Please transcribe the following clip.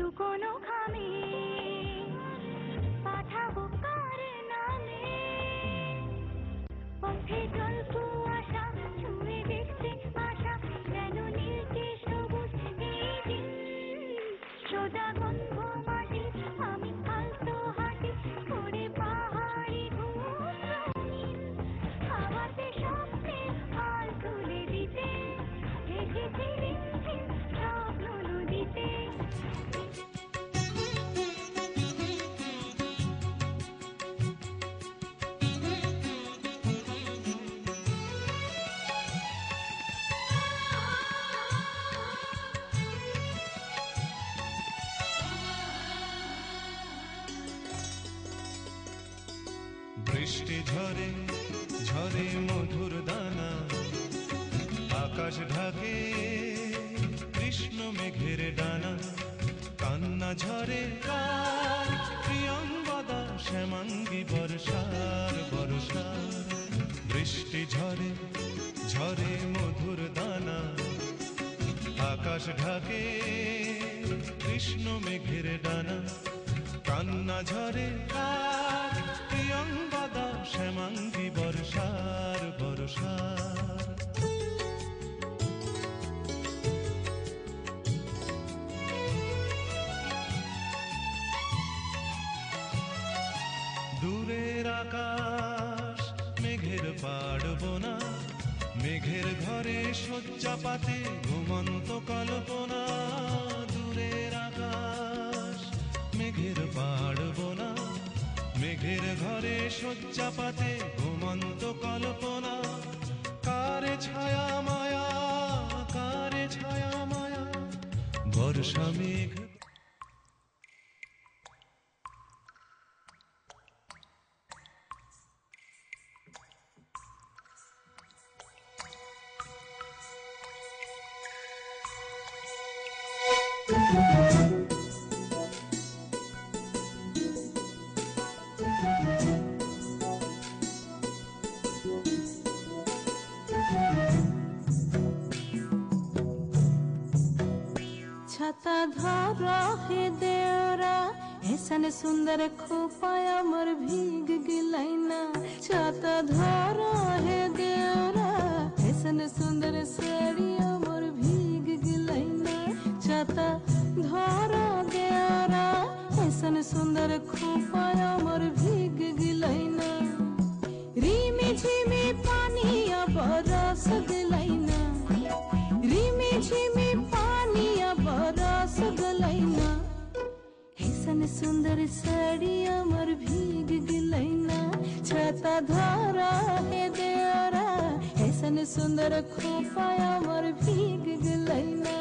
লুকোনো খামে পাঠাবো কার নামে পথে জল কুয়াশা ছুঁয়ে দেখতে আশা যেন নীলকে সবুজ এই দিন সোজা গন্ধ মাটি আমি আলতো হাঁটি করে পাহাড়ি ঘুম হাওয়াতে স্বপ্নে হাল তুলে দিতে এসেছি রিমঝিম স্বপ্ন নদীতে বৃষ্টি ঝরে ঝরে মধুর দানা আকাশ ঢাকে কৃষ্ণ মেঘের ডানা কান্না ঝরে কার প্রিয়ঙ্গদা শ্যামাঙ্গী বর্ষার বর্ষা বৃষ্টি ঝরে ঝরে মধুর দানা আকাশ ঢাকে কৃষ্ণ মেঘের ডানা কান্না ঝরে কার প্রিয়ঙ্গদা শ্যামাঙ্গী বর্ষার বর্ষা দূরের আকাশ মেঘের পাড়বো না মেঘের ঘরে শয্যা পাতে ঘুমন্ত কল্পনা দূরের আকাশ মেঘের পাড়বো না মেঘের ঘরে শয্যা পাতে ঘুমন্ত কল্পনা কারে ছায়া মায়া বর্ষা মেঘ छाता धरा हे देवरा ऐसन सुंदर खोपाया अमर भीग गिलाइना छाता धरा हे देवरा ऐसन सुंदर साड़ी अमर भीग गिलाइना छाता धरा देवरा ऐसन सुंदर खोपाया अमर भीग गिलाइना रिमी झिमी पानी बरस गिलाइना रिमी झिमी पानी बरस गलाइना ऐसन सुंदर साड़ी अमर भीग गिलाइना छाता धरा हे देवरा ऐसन सुंदर खोपा अमर भीग गिलाइना